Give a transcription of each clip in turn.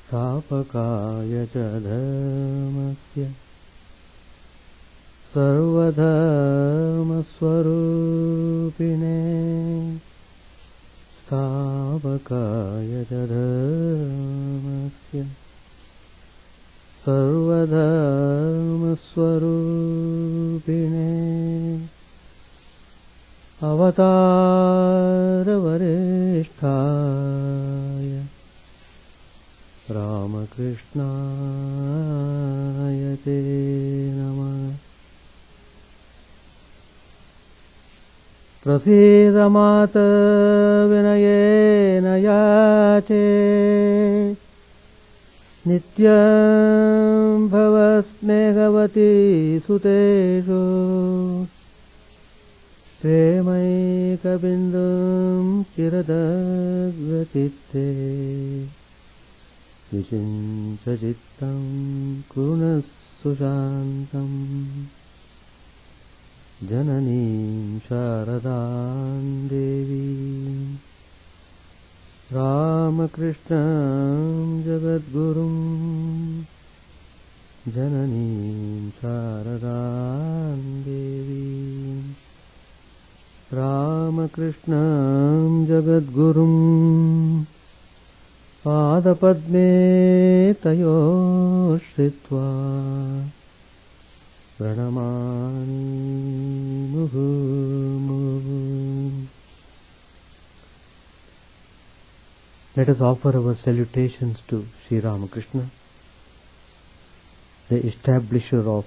स्थापकाय च धर्मस्य सर्वधर्मस्वरूपिणे स्थापकाय च धर्मस्य सर्वधर्मस्वरूपिणे अवतारवरिष्ठाय रामकृष्णाय ते नमः। प्रसीद मातः विनयेन याचे नित्यं भव स्नेहवती सुतेषु प्रेमैकबिन्दुं चिरदग्रचित्ते विचिन्त्य चित्तं कुरुणस्सु शान्तम् जननीं शारदां देवीं रामकृष्णं जगद्गुरुं जननीं शारदां देवीं रामकृष्णं जगद्गुरुं पादपद्मे तयोः श्रित्वा प्रणमामि मुहुर्मुहुः। Let us offer our salutations to Sri Ramakrishna, the establisher of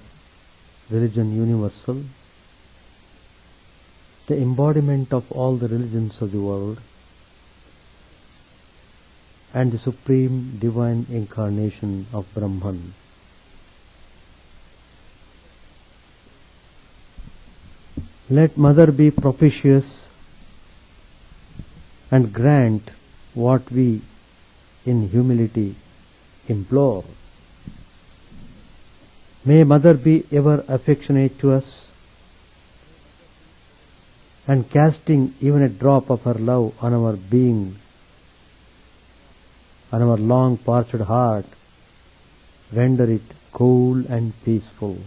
religion universal, the embodiment of all the religions of the world, and the supreme divine incarnation of Brahman. Let Mother be propitious and grant what we in humility implore. May Mother be ever affectionate to us and casting even a drop of her love on our being, on our long parched heart, render it cool and peaceful.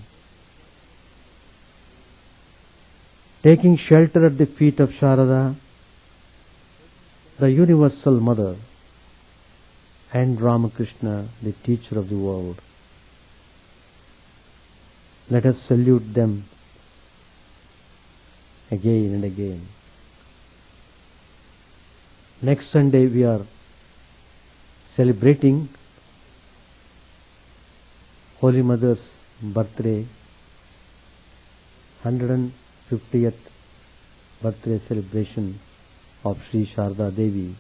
Taking shelter at the feet of Sharada, the universal mother, and Ramakrishna, the teacher of the world, let us salute them again and again. Next Sunday we are celebrating Holy Mother's birthday, 150th birthday celebration of Sri Sharda Devi,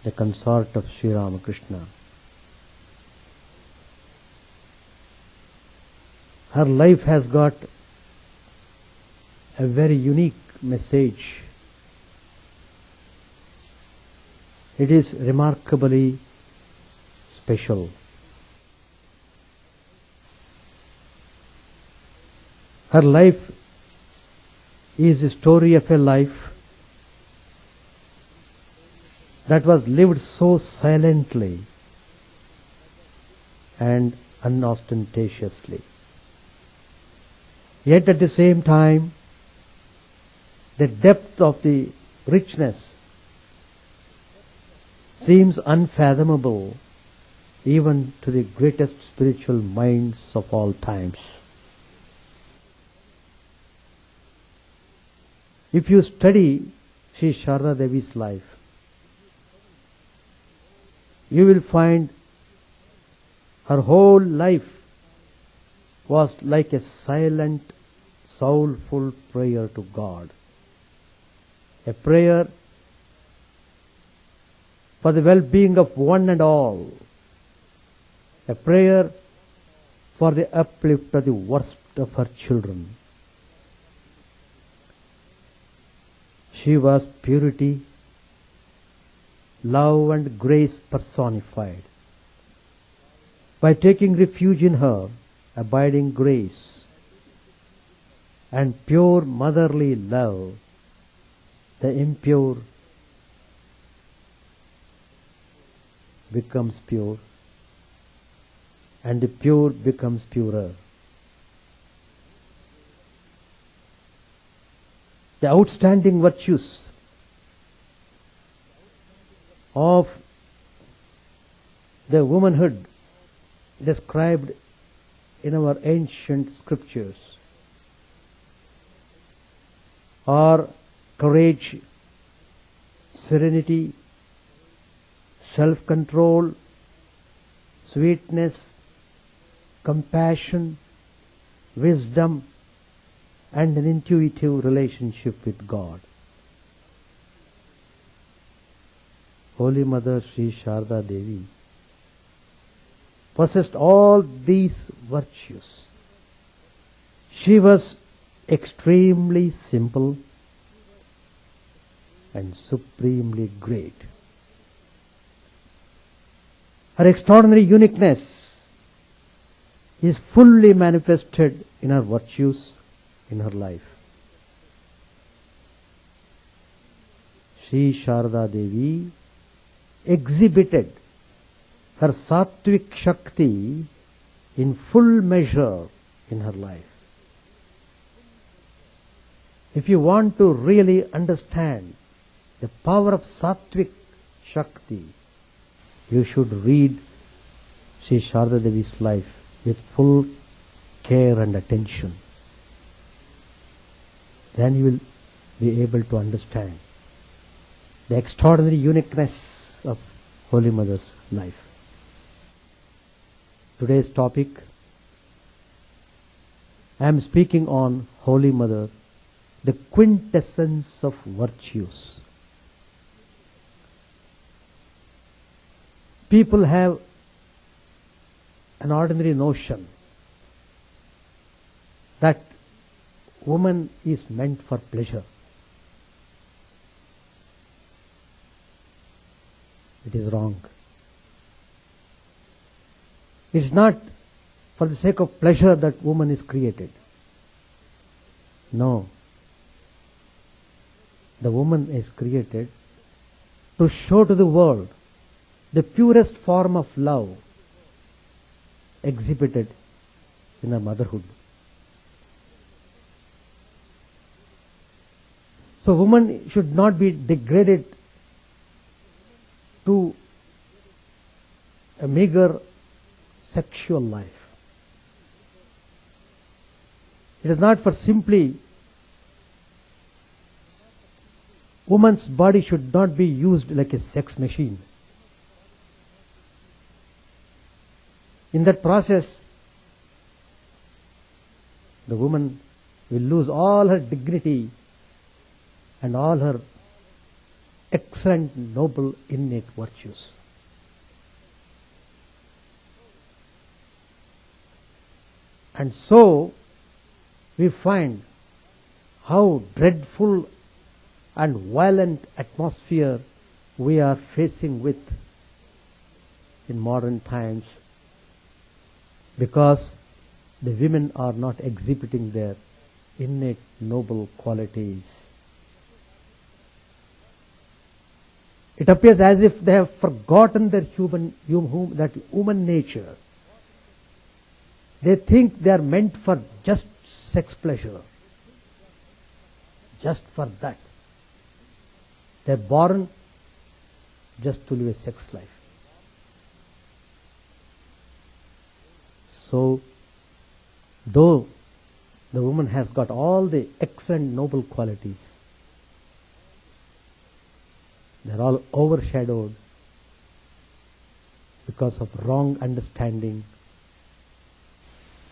the consort of Sri Ramakrishna. Her life has got a very unique message. It is remarkably special. Her life is the story of a life that was lived so silently and unostentatiously. Yet at the same time, the depth of the richness seems unfathomable even to the greatest spiritual minds of all times. If you study Sri Sharda Devi's life, you will find her whole life was like a silent, soulful prayer to God. A prayer for the well-being of one and all. A prayer for the uplift of the worst of her children. She was purity, love and grace personified. By taking refuge in her abiding grace and pure motherly love, the impure becomes pure, and the pure becomes purer. The outstanding virtues of the womanhood described in our ancient scriptures are courage, serenity, self-control, sweetness, compassion, wisdom, and an intuitive relationship with God. Holy Mother Sri Sharda Devi possessed all these virtues. She was extremely simple and supremely great. Her extraordinary uniqueness is fully manifested in her virtues in her life. Sri Sharda Devi exhibited her sattvic Shakti in full measure in her life. If you want to really understand the power of sattvic Shakti, you should read Sri Sharda Devi's life with full care and attention. Then you will be able to understand the extraordinary uniqueness of Holy Mother's life. Today's topic, I am speaking on Holy Mother, the quintessence of virtues. People have an ordinary notion that woman is meant for pleasure. It is wrong. It is not for the sake of pleasure that woman is created. No. The woman is created to show to the world the purest form of love exhibited in her motherhood. So woman should not be degraded to a meager sexual life. It is not for simply woman's body should not be used like a sex machine. In that process, the woman will lose all her dignity and all her excellent, noble, innate virtues. And so, we find how dreadful and violent atmosphere we are facing with in modern times, because the women are not exhibiting their innate noble qualities. It appears as if they have forgotten their human nature. They think they are meant for just sex pleasure. Just for that. They are born just to live a sex life. So, though the woman has got all the excellent noble qualities, they are all overshadowed because of wrong understanding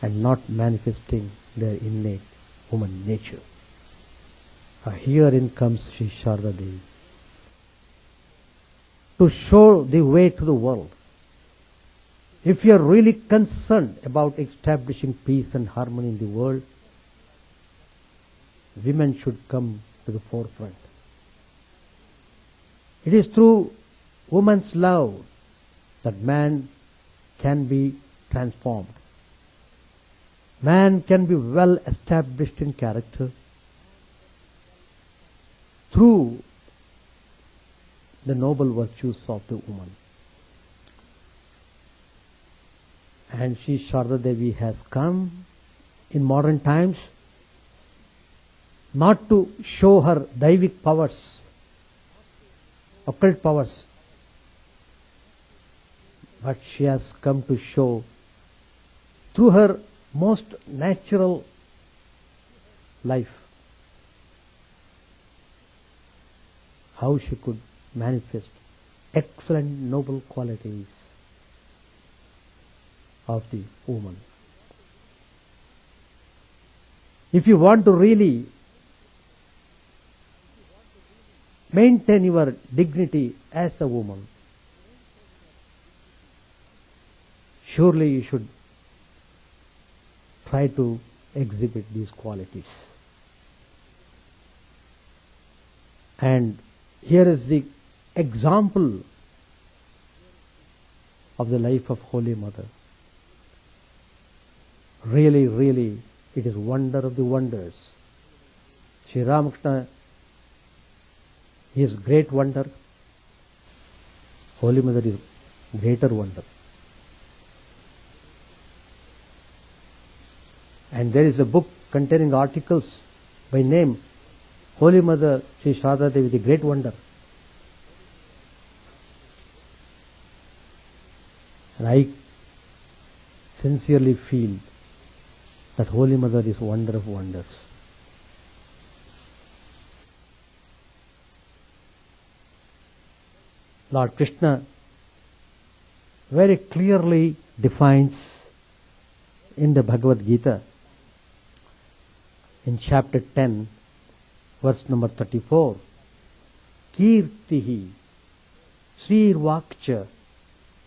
and not manifesting their innate human nature. Herein comes Sri Sharda Devi to show the way to the world. If you are really concerned about establishing peace and harmony in the world, women should come to the forefront. It is through woman's love that man can be transformed. Man can be well established in character through the noble virtues of the woman. And Sri Sharda Devi has come in modern times not to show her Daivik powers, occult powers, but she has come to show through her most natural life how she could manifest excellent noble qualities of the woman. If you want to really maintain your dignity as a woman, surely you should try to exhibit these qualities. And here is the example of the life of Holy Mother. Really, really, it is wonder of the wonders. Sri Ramakrishna is great wonder. Holy Mother is greater wonder. And there is a book containing articles by name Holy Mother Sri Sharda Devi, the Great Wonder. And I sincerely feel that Holy Mother is wonder of wonders. Lord Krishna very clearly defines in the Bhagavad Gita in chapter 10, verse number 34, Kirtihi Srirvakcha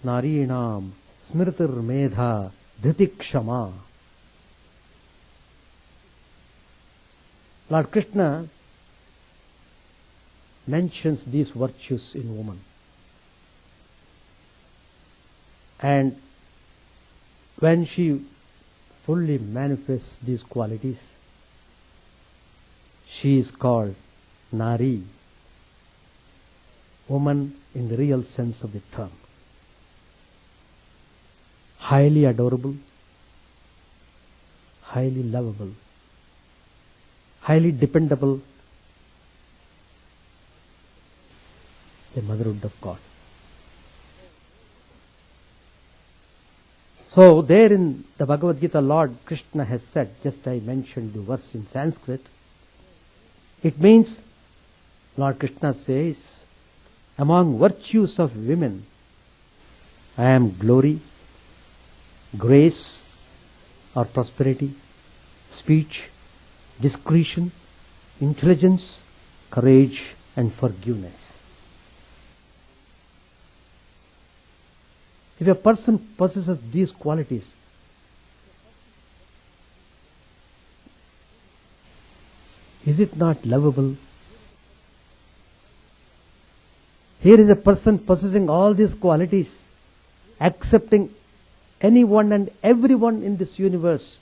Narinam Smritir Medha Dhritikshama. Lord Krishna mentions these virtues in woman. And when she fully manifests these qualities, she is called Nari, woman in the real sense of the term. Highly adorable, highly lovable, highly dependable, the motherhood of God. So there in the Bhagavad Gita, Lord Krishna has said, just I mentioned the verse in Sanskrit, it means, Lord Krishna says, among virtues of women, I am glory, grace or prosperity, speech, discretion, intelligence, courage and forgiveness. If a person possesses these qualities, is it not lovable? Here is a person possessing all these qualities, accepting anyone and everyone in this universe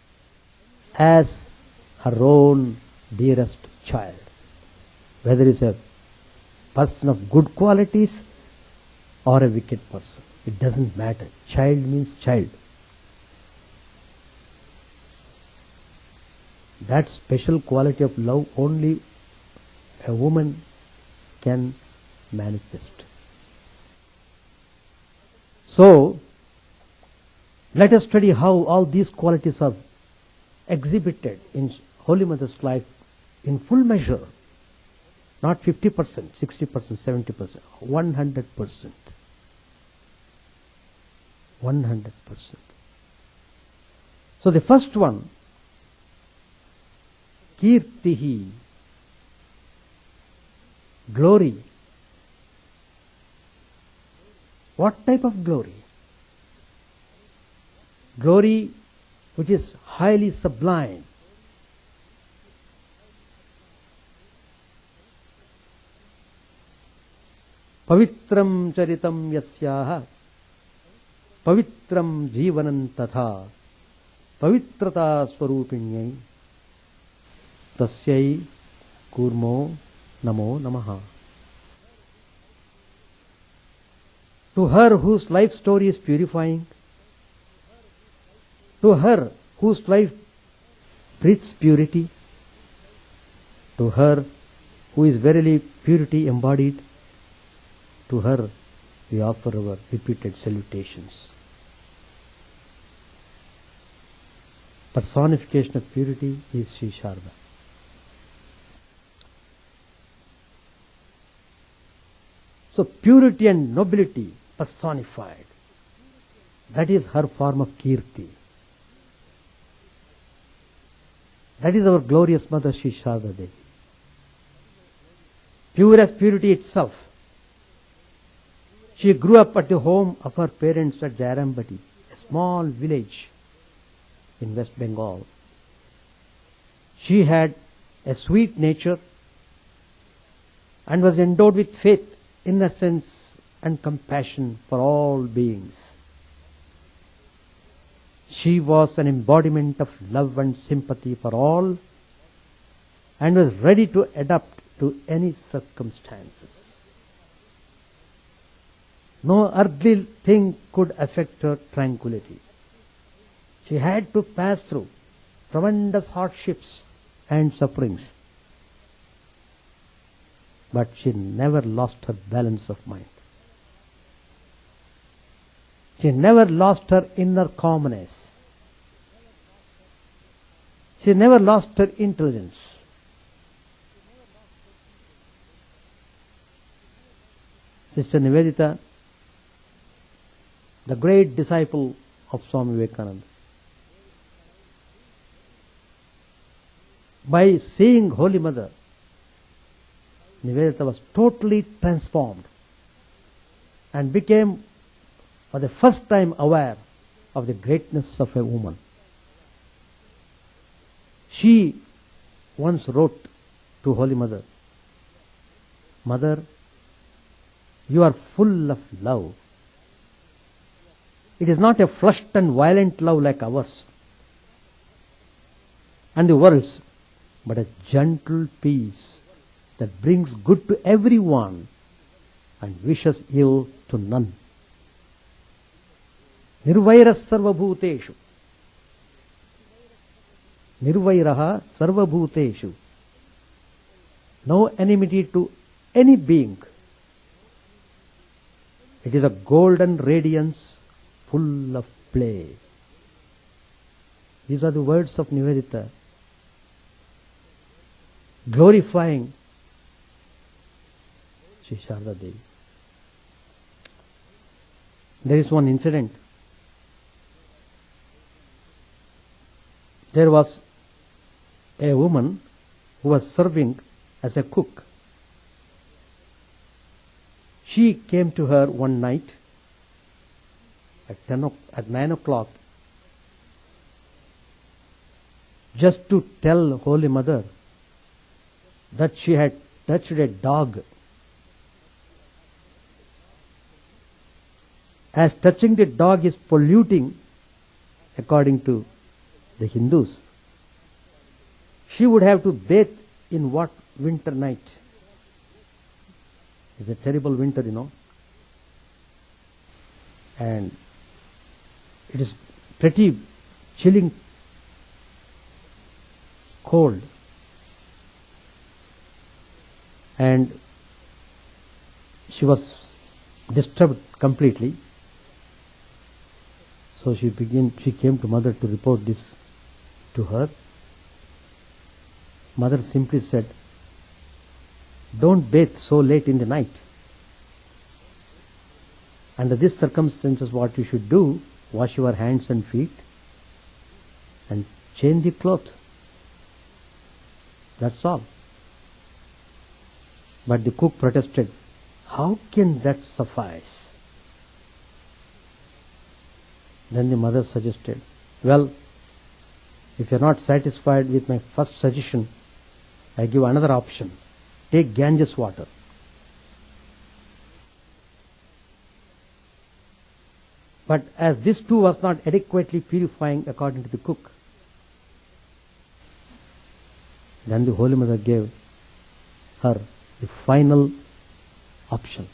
as her own dearest child. Whether it's a person of good qualities or a wicked person, it doesn't matter. Child means child. That special quality of love only a woman can manifest. So, let us study how all these qualities are exhibited in Holy Mother's life in full measure. Not 50%, 60%, 70%, 100%. 100%. So the first one, Kirtihi, glory. What type of glory? Glory which is highly sublime. Pavitram charitam yasyaha pavitram jivanam tatha pavitrata swarupinyai tasyai kurmo namo namaha. To her whose life story is purifying, To her whose life breathes purity, to her who is verily purity embodied, to her we offer our repeated salutations. Personification of purity is Sri Sharda. So purity and nobility personified. That is her form of Kirti. That is our glorious mother Sri Sharda Devi. Pure as purity itself. She grew up at the home of her parents at Jairambati, a small village in West Bengal. She had a sweet nature and was endowed with faith, innocence and compassion for all beings. She was an embodiment of love and sympathy for all and was ready to adapt to any circumstances. No earthly thing could affect her tranquility. She had to pass through tremendous hardships and sufferings, but she never lost her balance of mind. She never lost her inner calmness. She never lost her intelligence. Sister Nivedita, the great disciple of Swami Vivekananda, by seeing Holy Mother, Nivedita was totally transformed and became for the first time aware of the greatness of a woman. She once wrote to Holy Mother, "Mother, you are full of love. It is not a flushed and violent love like ours and the world's, but a gentle peace that brings good to everyone and wishes ill to none. Nirvairas sarvabhuteshu. Nirvairaha sarvabhuteshu. No enmity to any being. It is a golden radiance full of play." These are the words of Nivedita, glorifying Sri Sharda Devi. There is one incident. There was a woman who was serving as a cook. She came to her one night at 9 o'clock just to tell Holy Mother that she had touched a dog. As touching the dog is polluting, according to the Hindus, she would have to bathe in what winter night? It's a terrible winter, and it is pretty chilling cold, and she was disturbed completely. So she came to Mother to report this to her. Mother simply said, "Don't bathe so late in the night. Under these circumstances, what you should do, wash your hands and feet and change the clothes. That's all." But the cook protested, "How can that suffice?" Then the mother suggested, "Well, if you are not satisfied with my first suggestion, I give another option. Take Ganges water. But as this too was not adequately purifying according to the cook, then the Holy Mother gave her the final option.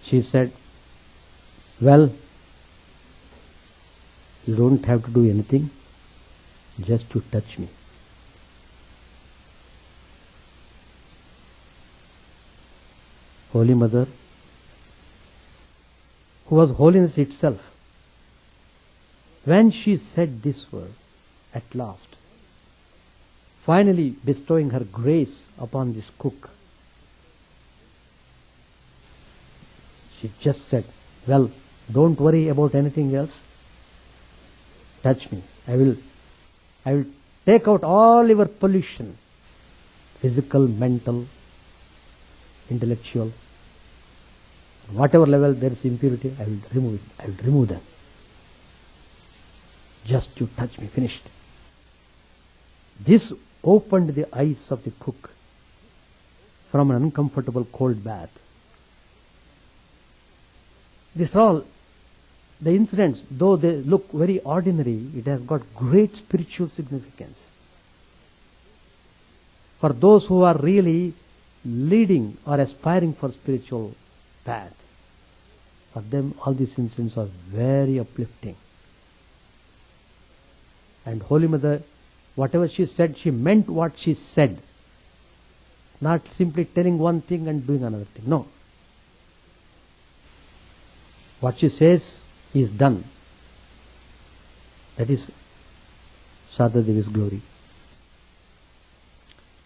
She said, "Well, You don't have to do anything, just to touch me. Holy Mother, who was holiness itself, when she said this word, at last, finally bestowing her grace upon this cook, she just said, well, don't worry about anything else. Touch me. I will take out all your pollution, physical, mental, intellectual. Whatever level there is impurity, I will remove it. I will remove them. Just you touch me, finished. This opened the eyes of the cook from an uncomfortable cold bath. These are all the incidents, though they look very ordinary, it has got great spiritual significance. For those who are really leading or aspiring for spiritual path, for them all these incidents are very uplifting. And Holy Mother, whatever she said, she meant what she said. Not simply telling one thing and doing another thing. No. What she says is done. That is Sharda Devi's glory.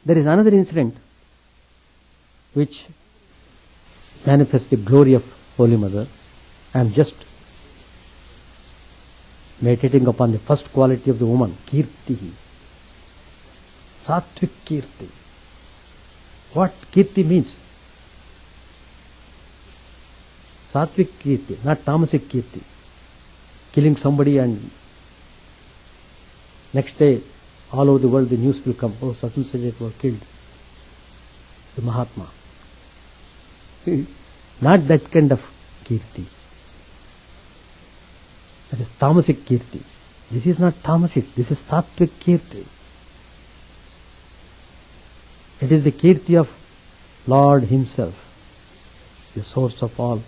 There is another incident which manifests the glory of Holy Mother. I am just meditating upon the first quality of the woman, Kirti. Satvik Kirti. What Kirti means? Satvik Kirti, not Tamasic Kirti. Killing somebody and next day all over the world the news will come, oh, such and such were killed. The Mahatma. Not that kind of Kirti. That is Tamasic Kirti. This is not Tamasic, this is Satvik Kirti. It is the Kirti of Lord Himself, the source of all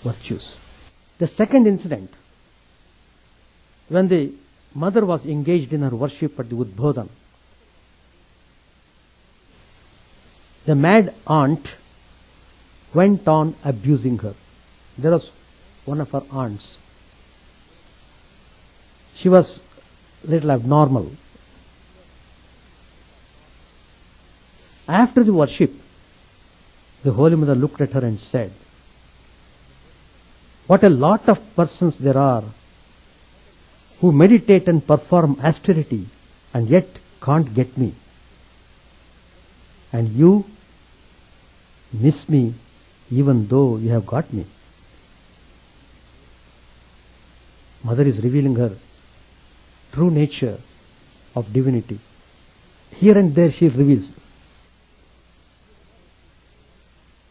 virtues. The second incident, when the mother was engaged in her worship at the Udbodhan, the mad aunt went on abusing her. There was one of her aunts. She was little abnormal. After the worship, the Holy Mother looked at her and said, what a lot of persons there are who meditate and perform austerity and yet can't get me. And you miss me even though you have got me. Mother is revealing her true nature of divinity. Here and there she reveals.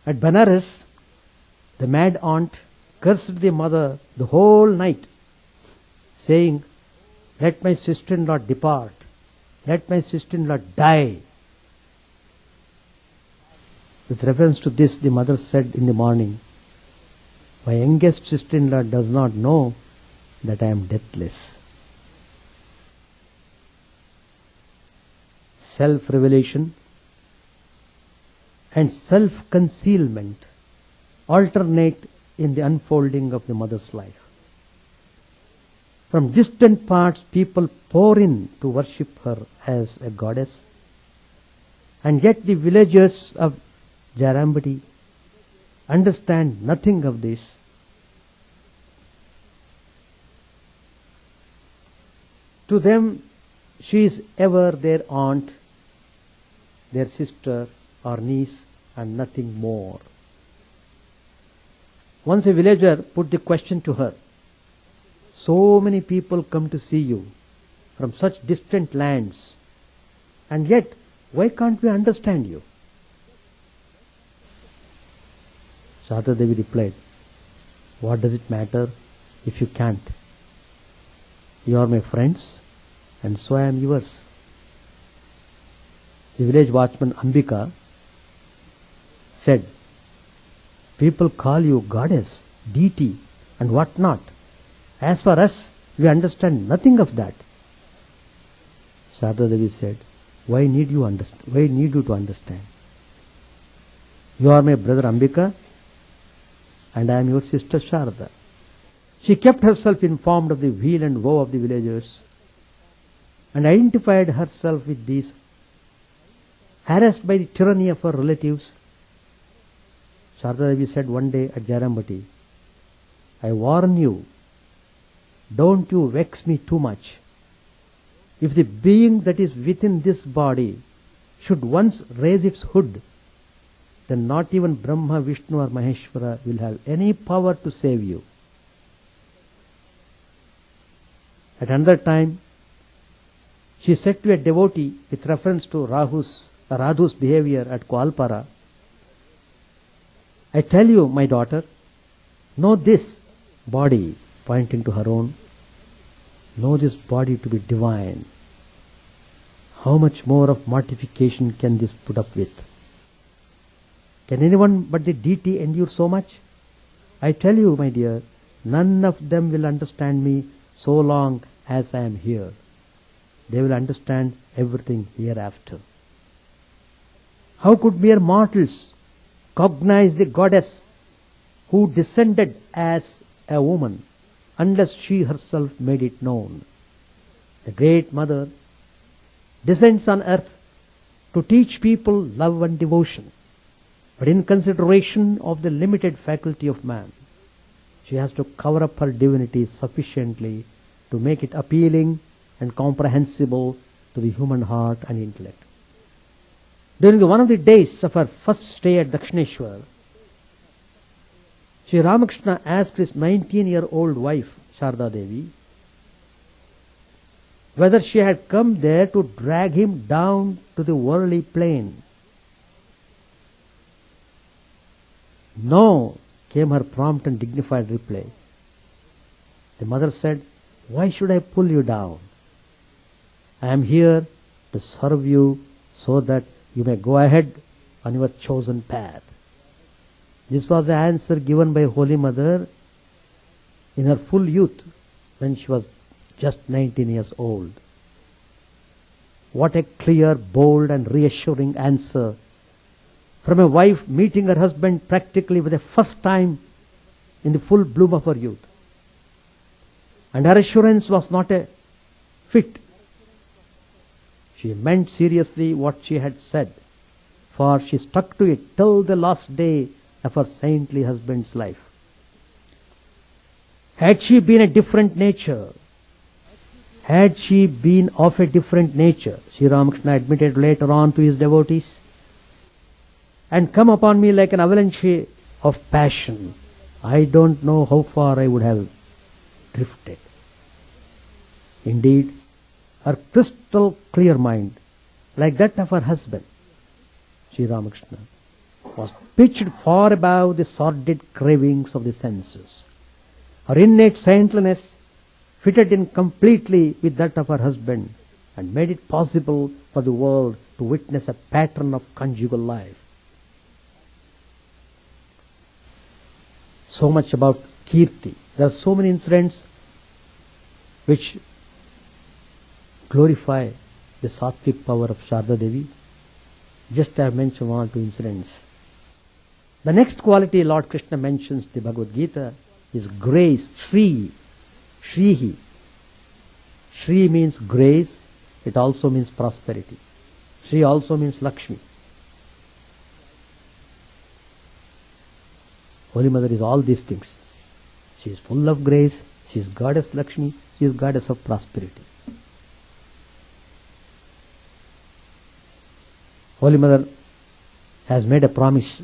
At Banaras, the mad aunt cursed the mother the whole night, saying, let my sister-in-law depart, let my sister-in-law die. With reference to this, the mother said in the morning, my youngest sister-in-law does not know that I am deathless. Self-revelation and self-concealment alternate in the unfolding of the mother's life. From distant parts, people pour in to worship her as a goddess, and yet the villagers of Jarambati understand nothing of this. To them, she is ever their aunt, their sister or niece, and nothing more. Once a villager put the question to her, so many people come to see you from such distant lands, and yet why can't we understand you? Sharda Devi replied, what does it matter if you can't? You are my friends and so I am yours. The village watchman Ambika said, people call you goddess, deity and what not. As for us, We understand nothing of that. Sharda Devi said, why need you to understand? You are my brother Ambika and I am your sister Sharda. She kept herself informed of the weal and woe of the villagers and identified herself with these, harassed by the tyranny of her relatives. Sharda Devi said one day at Jairambati, I warn you, don't you vex me too much. If the being that is within this body should once raise its hood, then not even Brahma, Vishnu or Maheshwara will have any power to save you. At another time, she said to a devotee with reference to Radhu's behavior at Koalpara, I tell you, my daughter, know this body, pointing to her own, know this body to be divine. How much more of mortification can this put up with? Can anyone but the deity endure so much? I tell you, my dear, none of them will understand me so long as I am here. They will understand everything hereafter. How could mere mortals cognize the goddess who descended as a woman unless she herself made it known? The great mother descends on earth to teach people love and devotion, but in consideration of the limited faculty of man, she has to cover up her divinity sufficiently to make it appealing and comprehensible to the human heart and intellect. During one of the days of her first stay at Dakshineshwar, Sri Ramakrishna asked his 19-year-old wife, Sharda Devi, whether she had come there to drag him down to the worldly plane. No, came her prompt and dignified reply. The mother said, why should I pull you down? I am here to serve you so that you may go ahead on your chosen path. This was the answer given by Holy Mother in her full youth when she was just 19 years old. What a clear, bold and reassuring answer from a wife meeting her husband practically for the first time in the full bloom of her youth. And her assurance was not a fit. She meant seriously what she had said, for she stuck to it till the last day of her saintly husband's life. Had she been of a different nature, Sri Ramakrishna admitted later on to his devotees, and come upon me like an avalanche of passion, I don't know how far I would have drifted. Indeed, her crystal clear mind, like that of her husband, Sri Ramakrishna, was pitched far above the sordid cravings of the senses. Her innate saintliness fitted in completely with that of her husband and made it possible for the world to witness a pattern of conjugal life. So much about Kirti. There are so many incidents which glorify the sattvic power of Sharda Devi. Just I have mentioned one or two incidents. The next quality Lord Krishna mentions in the Bhagavad Gita is grace, Shri, Shrihi. Shri means grace, it also means prosperity. Shri also means Lakshmi. Holy Mother is all these things. She is full of grace, she is goddess Lakshmi, she is goddess of prosperity. Holy Mother has made a promise.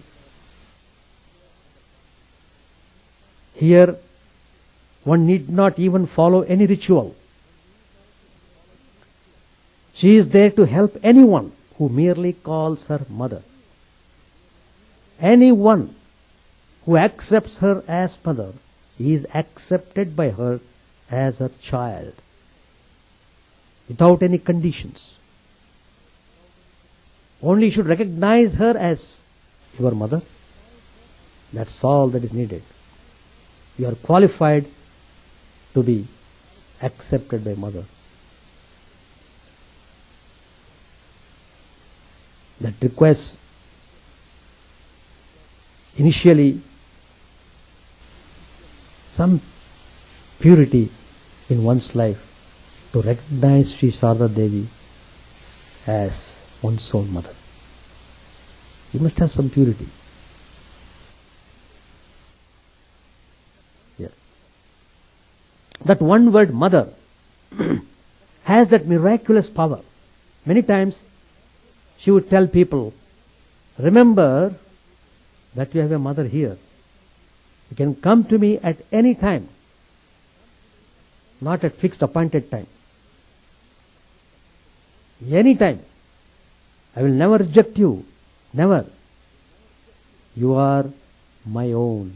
Here, one need not even follow any ritual. She is there to help anyone who merely calls her mother. Anyone who accepts her as mother is accepted by her as her child, without any conditions. Only you should recognize her as your mother. That's all that is needed. You are qualified to be accepted by mother. That requires initially some purity in one's life to recognize Sri Sharda Devi as one's own mother. You must have some purity. Yeah. That one word mother has that miraculous power. Many times she would tell people, remember that you have a mother here. You can come to me at any time, not at fixed appointed time. Any time. I will never reject you. Never. You are my own.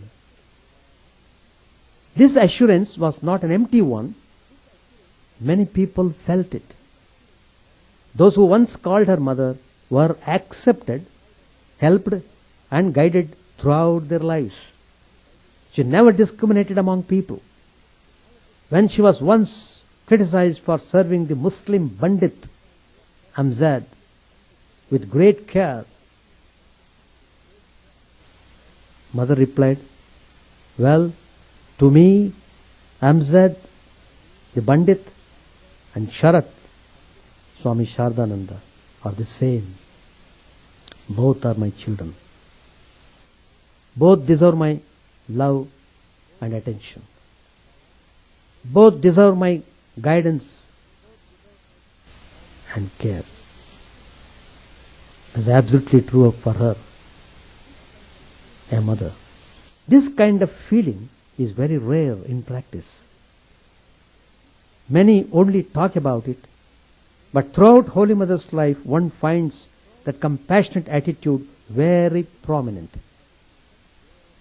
This assurance was not an empty one. Many people felt it. Those who once called her mother were accepted, helped and guided throughout their lives. She never discriminated among people. When she was once criticized for serving the Muslim Bandit Amjad with great care, mother replied, well, to me, Amjad, the Bandit, and Sharat, Swami Shardananda, are the same. Both are my children. Both deserve my love and attention. Both deserve my guidance and care. That's absolutely true for her, a mother. This kind of feeling is very rare in practice. Many only talk about it, but throughout Holy Mother's life one finds that compassionate attitude very prominent.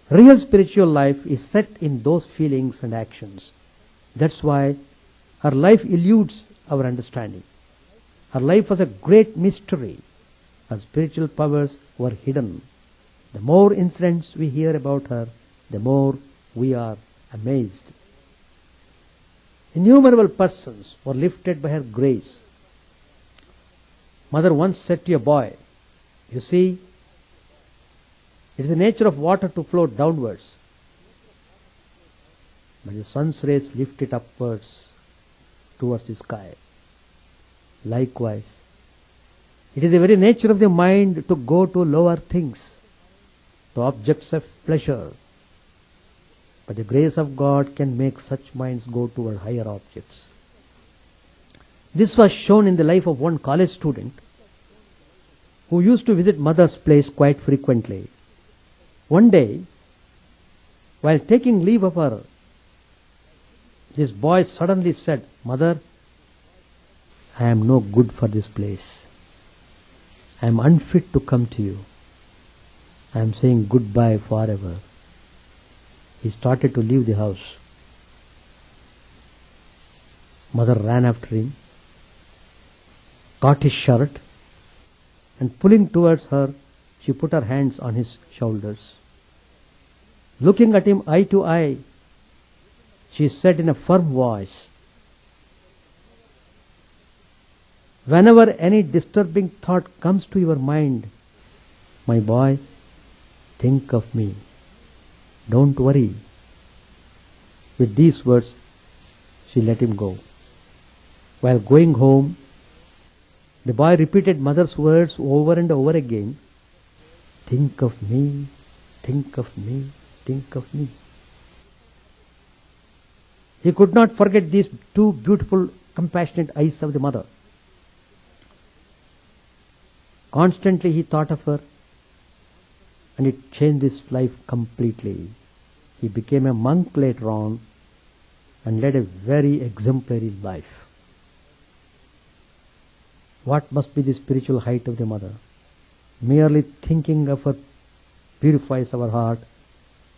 Real spiritual life is set in those feelings and actions. That's why her life eludes our understanding. Her life was a great mystery. Her spiritual powers were hidden. The more incidents we hear about her, the more we are amazed. Innumerable persons were lifted by her grace. Mother once said to a boy, you see, it is the nature of water to flow downwards, but the sun's rays lift it upwards towards the sky. Likewise, it is the very nature of the mind to go to lower things, to objects of pleasure. But the grace of God can make such minds go toward higher objects. This was shown in the life of one college student who used to visit mother's place quite frequently. One day, while taking leave of her, this boy suddenly said, Mother, I am no good for this place. I am unfit to come to you. I am saying goodbye forever. He started to leave the house. Mother ran after him, caught his shirt, and pulling towards her, she put her hands on his shoulders. Looking at him eye to eye, she said in a firm voice, whenever any disturbing thought comes to your mind, my boy, think of me. Don't worry. With these words, she let him go. While going home, the boy repeated mother's words over and over again. Think of me, think of me, think of me. He could not forget these two beautiful, compassionate eyes of the mother. Constantly he thought of her, and it changed his life completely. He became a monk later on and led a very exemplary life. What must be the spiritual height of the mother? Merely thinking of her purifies our heart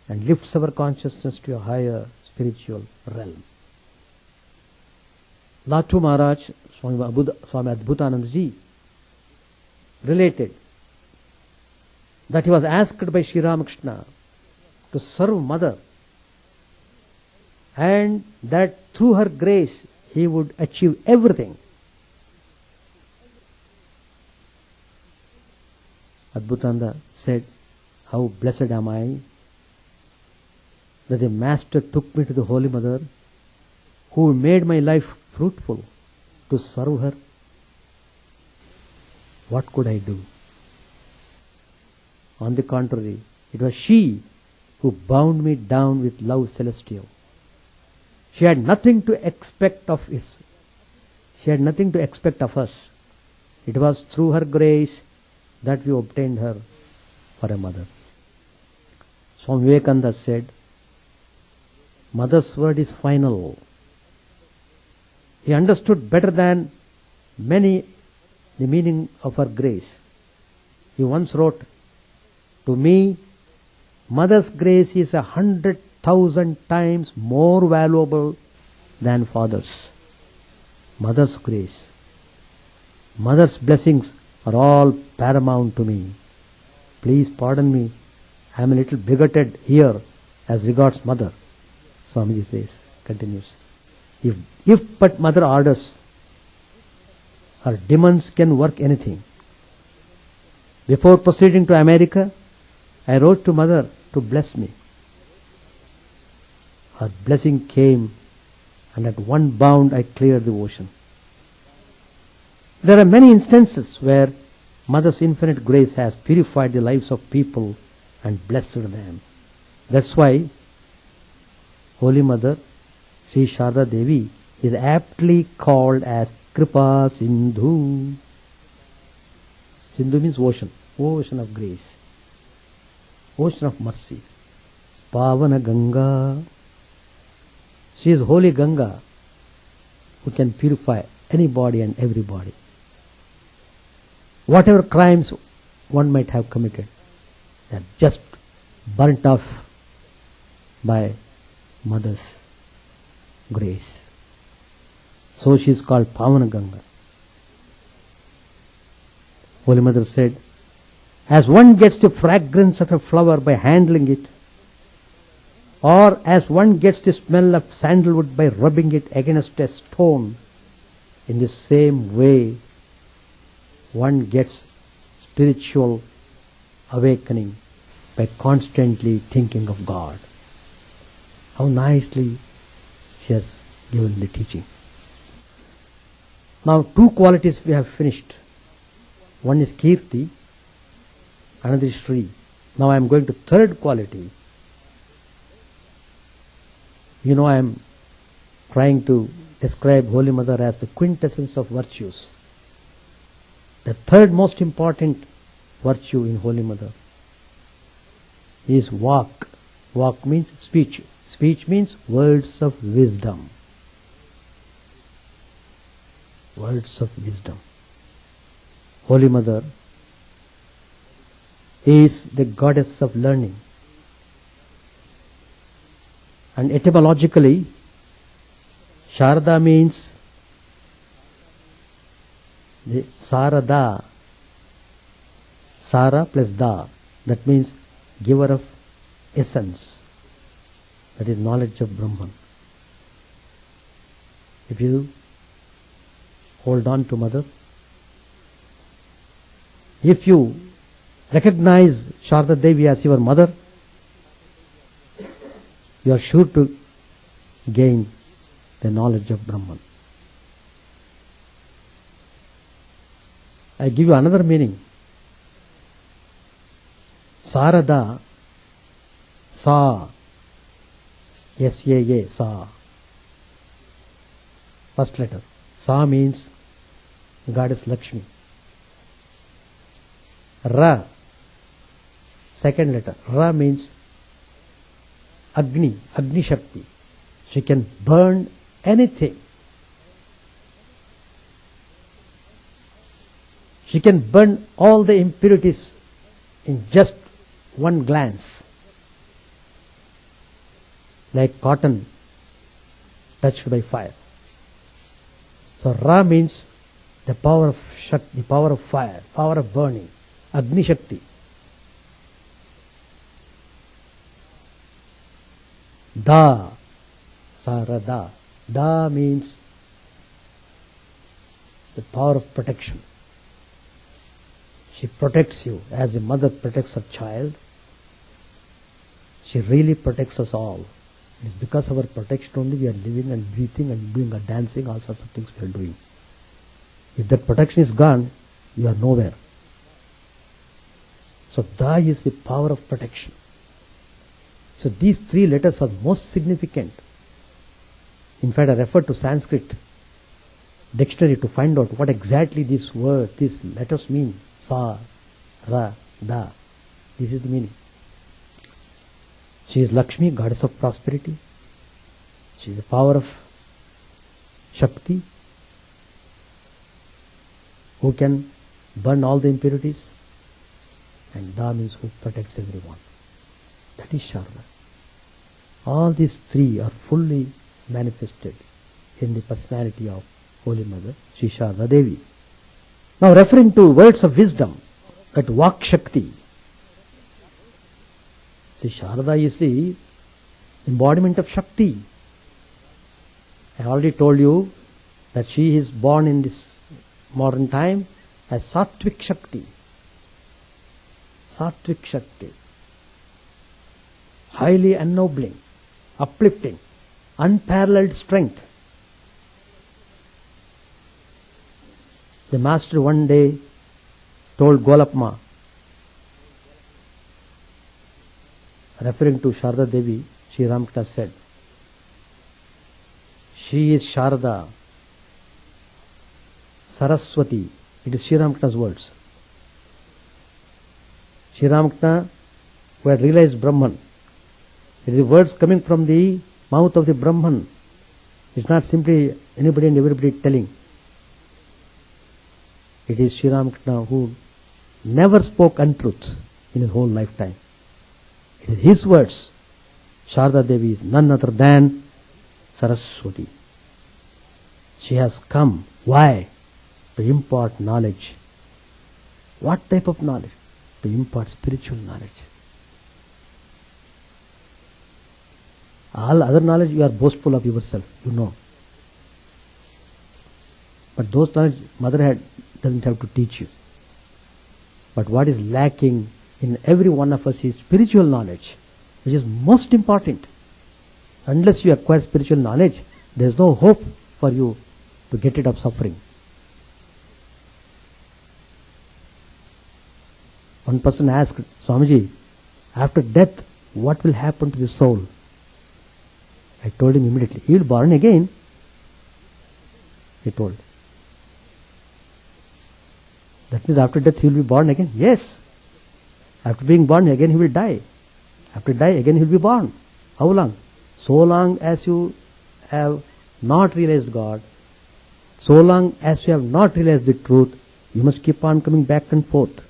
and lifts our consciousness to a higher spiritual realm. Latu Maharaj, Swami Adbhutanand Ji, related that he was asked by Sri Ramakrishna to serve mother, and that through her grace he would achieve everything. Adbhutananda said, how blessed am I that the Master took me to the Holy Mother, who made my life fruitful to serve her. What could I do? On the contrary, it was she who bound me down with love celestial. She had nothing to expect of us. She had nothing to expect of us. It was through her grace that we obtained her for a mother. Swami Vivekananda said, Mother's word is final. He understood better than many the meaning of her grace. He once wrote, to me, Mother's grace is 100,000 times more valuable than Father's. Mother's grace. Mother's blessings are all paramount to me. Please pardon me, I am a little bigoted here as regards Mother. Swamiji says, continues, if but Mother orders, her demons can work anything. Before proceeding to America, I wrote to Mother to bless me. Her blessing came, and at one bound I cleared the ocean. There are many instances where Mother's infinite grace has purified the lives of people and blessed them. That's why Holy Mother, Sri Sharda Devi, is aptly called as Kripa Sindhu. Sindhu means ocean, ocean of grace, ocean of mercy. Pavana Ganga. She is Holy Ganga, who can purify anybody and everybody. Whatever crimes one might have committed, they are just burnt off by Mother's grace. So she is called Pavana Ganga. Holy Mother said, as one gets the fragrance of a flower by handling it, or as one gets the smell of sandalwood by rubbing it against a stone, in the same way one gets spiritual awakening by constantly thinking of God. How nicely she has given the teaching. Now 2 qualities we have finished. One is Kirti, another is Shri. Now I am going to 3rd quality. You know, I am trying to describe Holy Mother as the quintessence of virtues. The 3rd most important virtue in Holy Mother is Vak. Vak means speech. Speech means words of wisdom. Words of wisdom. Holy Mother is the goddess of learning. And etymologically, Sharda means the Sarada. Sara plus Da. That means giver of essence. That is knowledge of Brahman. If you hold on to Mother, if you recognize Sharda Devi as your mother, you are sure to gain the knowledge of Brahman. I give you another meaning. Sarada, Sa, S-A-A, Sa. First letter. Sa means Goddess Lakshmi. Ra, second letter. Ra means Agni, Agni Shakti. She can burn anything. She can burn all the impurities in just one glance. Like cotton touched by fire. So Ra means the power of Shakti, the power of fire, power of burning. Agni Shakti. Da, Sarada. Da means the power of protection. She protects you as a mother protects her child. She really protects us all. It is because of her protection only we are living and breathing and doing and dancing, all sorts of things we are doing. If that protection is gone, you are nowhere. So Da is the power of protection. So these three letters are most significant. In fact, I refer to Sanskrit dictionary to find out what exactly these letters mean. Sa, Ra, Da. This is the meaning. She is Lakshmi, goddess of prosperity. She is the power of Shakti, who can burn all the impurities. And Da means who protects everyone. That is Sharda. All these three are fully manifested in the personality of Holy Mother, Sri Sharda Devi. Now referring to words of wisdom, that Vak Shakti. See, Sharda is the embodiment of Shakti. I already told you that she is born in this modern time as Satvik Shakti. Satvik Shakti. Highly ennobling, uplifting, unparalleled strength. The master one day told Golapma, referring to Sharda Devi, Sri Ramakrishna said, she is Sharda, Saraswati. It is Sri Ramakrishna's words. Sri Ramakrishna, who had realized Brahman, it is the words coming from the mouth of the Brahman. It's not simply anybody and everybody telling. It is Sri Ramakrishna who never spoke untruth in his whole lifetime. It is his words. Sharda Devi is none other than Saraswati. She has come. Why? To impart knowledge. What type of knowledge? To impart spiritual knowledge. All other knowledge you are boastful of yourself, you know. But those knowledge Mother doesn't have to teach you. But what is lacking in every one of us is spiritual knowledge, which is most important. Unless you acquire spiritual knowledge, there is no hope for you to get rid of suffering. One person asked, Swamiji, after death, what will happen to the soul? I told him immediately, he will be born again. He told. That means after death he will be born again? Yes. After being born again he will die. After die again he will be born. How long? So long as you have not realized God, so long as you have not realized the truth, you must keep on coming back and forth.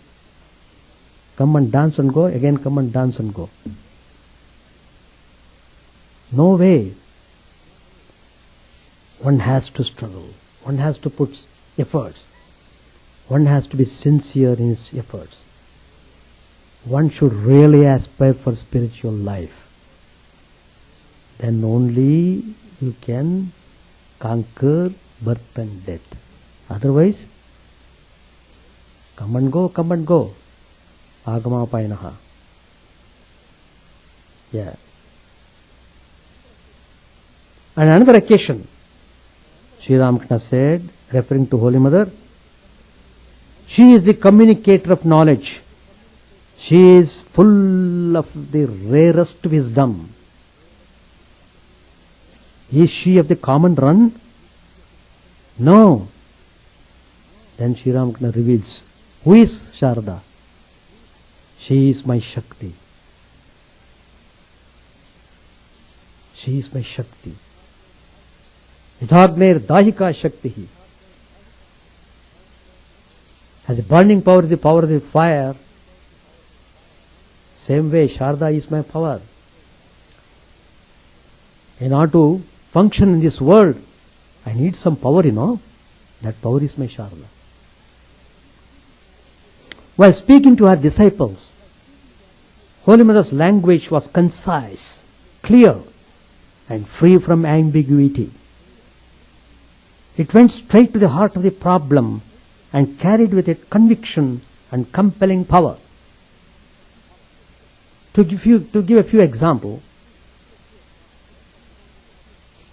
Come and dance and go, again come and dance and go. No way. One has to struggle. One has to put efforts. One has to be sincere in his efforts. One should really aspire for spiritual life. Then only you can conquer birth and death. Otherwise, come and go, come and go. Agama painaha. Yeah. On another occasion, Sri Ramakrishna said, referring to Holy Mother, she is the communicator of knowledge. She is full of the rarest wisdom. Is she of the common run? No. Then Sri Ramakrishna reveals, who is Sharda? She is my Shakti. She is my Shakti. Yadhagner Dahika Shakti. As a burning power is the power of the fire, same way Sharda is my power. In order to function in this world, I need some power, That power is my Sharda. While speaking to her disciples, Holy Mother's language was concise, clear, and free from ambiguity. It went straight to the heart of the problem and carried with it conviction and compelling power. To give a few examples,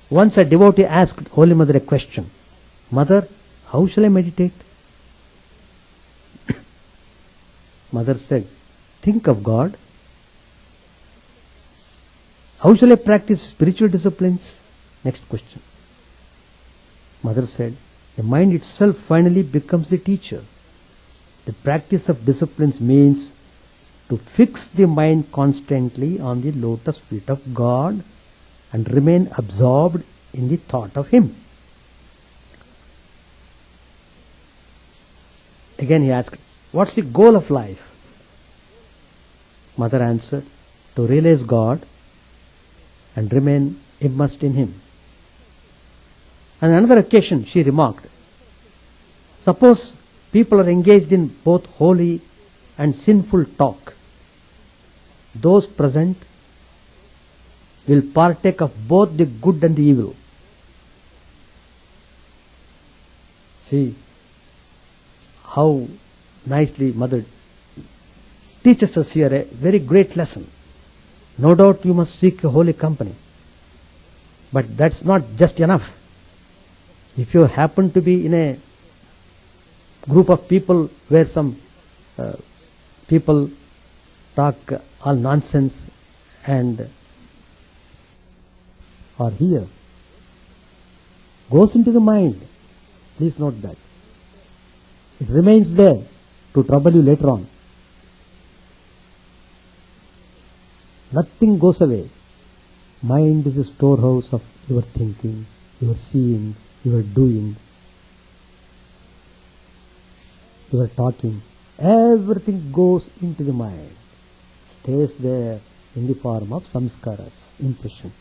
once a devotee asked Holy Mother a question, "Mother, how shall I meditate?" Mother said, "Think of God." "How shall I practice spiritual disciplines?" Next question. Mother said, "The mind itself finally becomes the teacher. The practice of disciplines means to fix the mind constantly on the lotus feet of God and remain absorbed in the thought of Him." Again he asked, "What's the goal of life?" Mother answered, "To realize God and remain immersed in Him." On another occasion she remarked, "Suppose people are engaged in both holy and sinful talk. Those present will partake of both the good and the evil." See how nicely Mother teaches us here a very great lesson. No doubt you must seek a holy company, but that's not just enough. If you happen to be in a group of people where some people talk all nonsense and are here, goes into the mind, please note that. It remains there to trouble you later on. Nothing goes away. Mind is a storehouse of your thinking, your seeing, your doing, your talking. Everything goes into the mind, stays there in the form of samskaras, impression,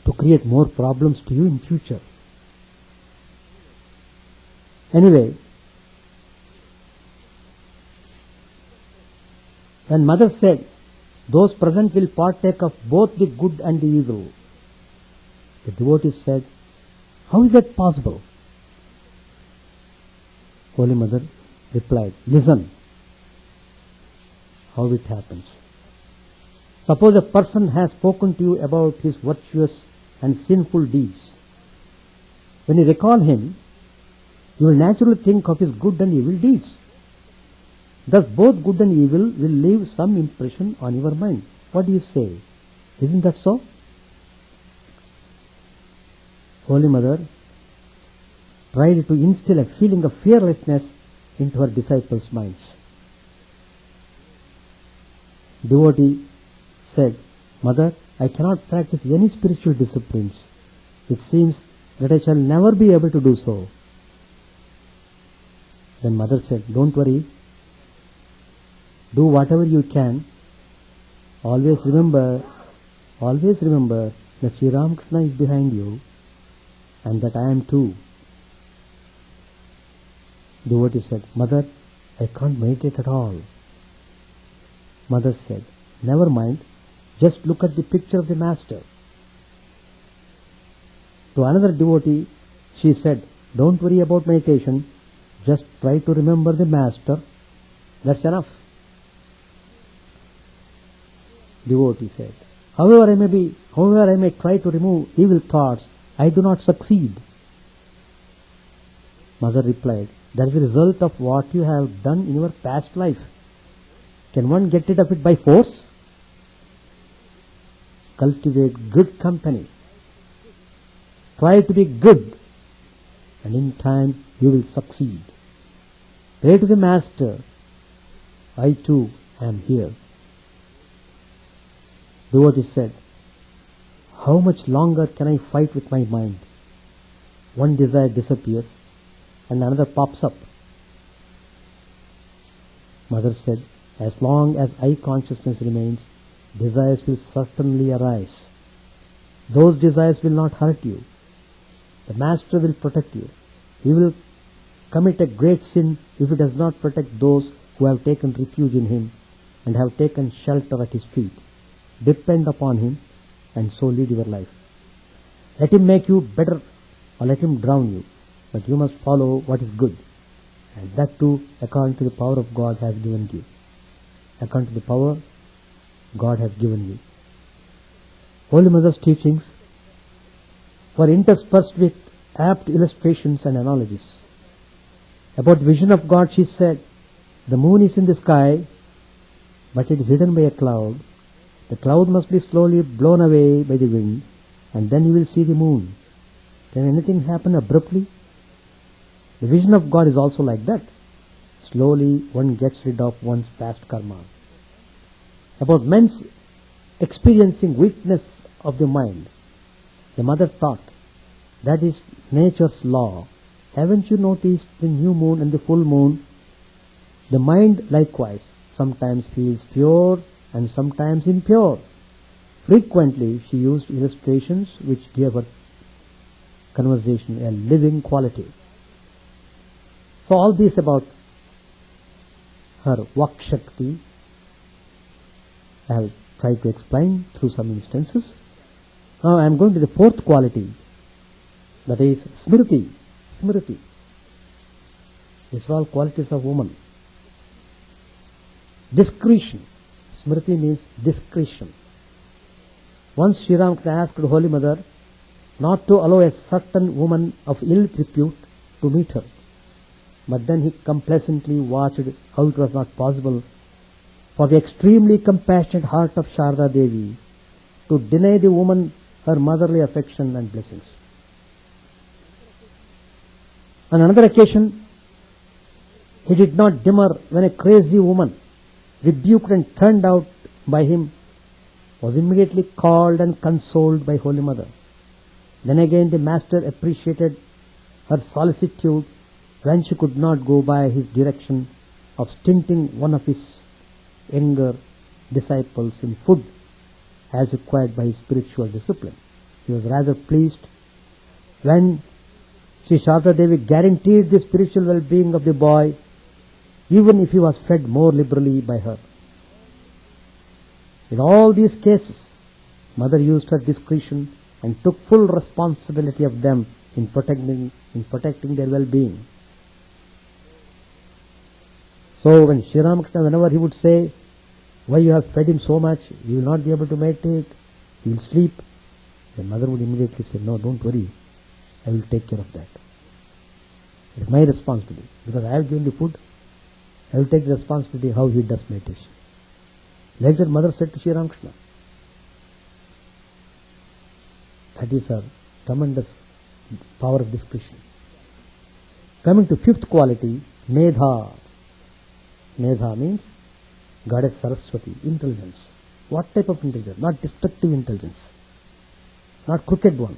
to create more problems to you in future. Anyway, when Mother said, "Those present will partake of both the good and the evil," the devotee said, "How is that possible?" Holy Mother replied, "Listen how it happens. Suppose a person has spoken to you about his virtuous and sinful deeds. When you recall him, you will naturally think of his good and evil deeds. Thus both good and evil will leave some impression on your mind. What do you say? Isn't that so?" Holy Mother tried to instill a feeling of fearlessness into her disciples' minds. Devotee said, "Mother, I cannot practice any spiritual disciplines. It seems that I shall never be able to do so." Then Mother said, "Don't worry. Do whatever you can. Always remember that Sri Ramakrishna is behind you and that I am too." Devotee said, "Mother, I can't meditate at all." Mother said, "Never mind, just look at the picture of the Master." To another devotee, she said, "Don't worry about meditation, just try to remember the Master, that's enough." Devotee said, however I may try to remove evil thoughts, I do not succeed." Mother replied, "That is the result of what you have done in your past life. Can one get rid of it by force? Cultivate good company. Try to be good, and in time you will succeed. Pray to the Master, I too am here." Devotee said, "How much longer can I fight with my mind? One desire disappears and another pops up." Mother said, "As long as I consciousness remains, desires will certainly arise. Those desires will not hurt you. The Master will protect you. He will commit a great sin if he does not protect those who have taken refuge in him and have taken shelter at his feet. Depend upon him and so lead your life." Let him make you better or let him drown you, but you must follow what is good, and that too according to the power of God has given you. According to the power God has given you. Holy Mother's teachings were interspersed with apt illustrations and analogies. About the vision of God she said, the moon is in the sky, but it is hidden by a cloud. The cloud must be slowly blown away by the wind, and then you will see the moon. Can anything happen abruptly? The vision of God is also like that. Slowly one gets rid of one's past karma. About men's experiencing weakness of the mind, the mother taught, that is nature's law. Haven't you noticed the new moon and the full moon? The mind likewise sometimes feels pure and sometimes impure. Frequently she used illustrations which gave her conversation a living quality. So all this about her Vak Shakti I have tried to explain through some instances. Now I am going to the fourth quality, that is Smriti. Smriti. These are all qualities of woman. Discretion. Smriti means discretion. Once Sri Ramakrishna asked Holy Mother not to allow a certain woman of ill repute to meet her. But then he complacently watched how it was not possible for the extremely compassionate heart of Sharda Devi to deny the woman her motherly affection and blessings. On another occasion, he did not demur when a crazy woman, rebuked and turned out by him, was immediately called and consoled by Holy Mother. Then again the master appreciated her solicitude when she could not go by his direction of stinting one of his younger disciples in food as required by his spiritual discipline. He was rather pleased when Sri Sharda Devi guaranteed the spiritual well-being of the boy, even if he was fed more liberally by her. In all these cases, Mother used her discretion and took full responsibility of them in protecting their well-being. So when Sri Ramakrishna, whenever he would say, why you have fed him so much, you will not be able to meditate, he will sleep, the mother would immediately say, no, don't worry, I will take care of that. It is my responsibility, because I have given the food, I will take the responsibility how he does meditation. Like that mother said to Sri Ramakrishna. That is her tremendous power of discretion. Coming to fifth quality, Medha. Medha means Goddess Saraswati, intelligence. What type of intelligence? Not destructive intelligence, not crooked one,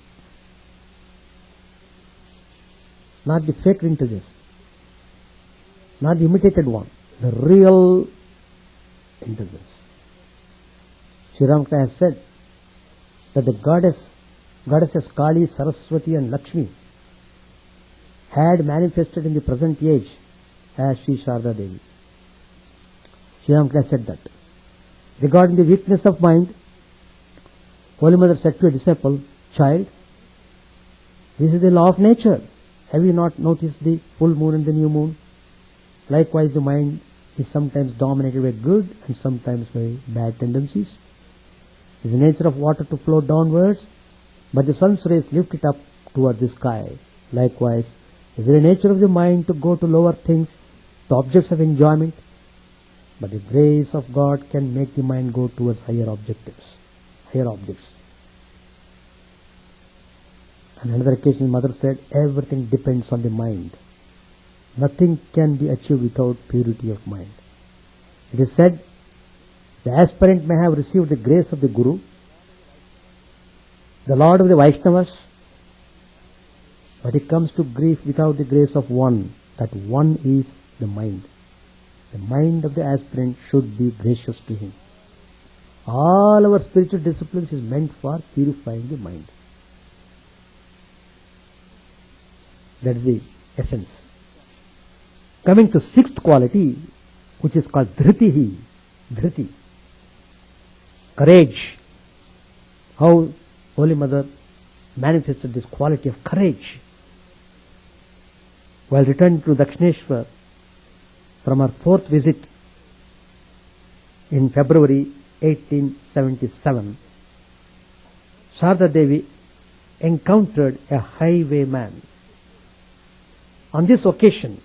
not the fake intelligence, not the imitated one, the real intelligence. Sri Ramakrishna has said that the goddesses Kali, Saraswati and Lakshmi had manifested in the present age as Sri Sharda Devi. Sri Ramakrishna said that. Regarding the weakness of mind, Holy Mother said to a disciple, child, this is the law of nature. Have you not noticed the full moon and the new moon? Likewise, the mind is sometimes dominated by good and sometimes by bad tendencies. It is the nature of water to flow downwards, but the sun's rays lift it up towards the sky. Likewise, it is the nature of the mind to go to lower things, to objects of enjoyment, but the grace of God can make the mind go towards higher objects. On another occasion, Mother said, everything depends on the mind. Nothing can be achieved without purity of mind. It is said, the aspirant may have received the grace of the Guru, the Lord of the Vaishnavas, but he comes to grief without the grace of one. That one is the mind. The mind of the aspirant should be gracious to him. All our spiritual disciplines is meant for purifying the mind. That is the essence. Coming to sixth quality, which is called Dhritihi. Dhriti. Courage. How Holy Mother manifested this quality of courage. While returning to Dakshineshwar from her fourth visit in February 1877, Sharda Devi encountered a highwayman. On this occasion,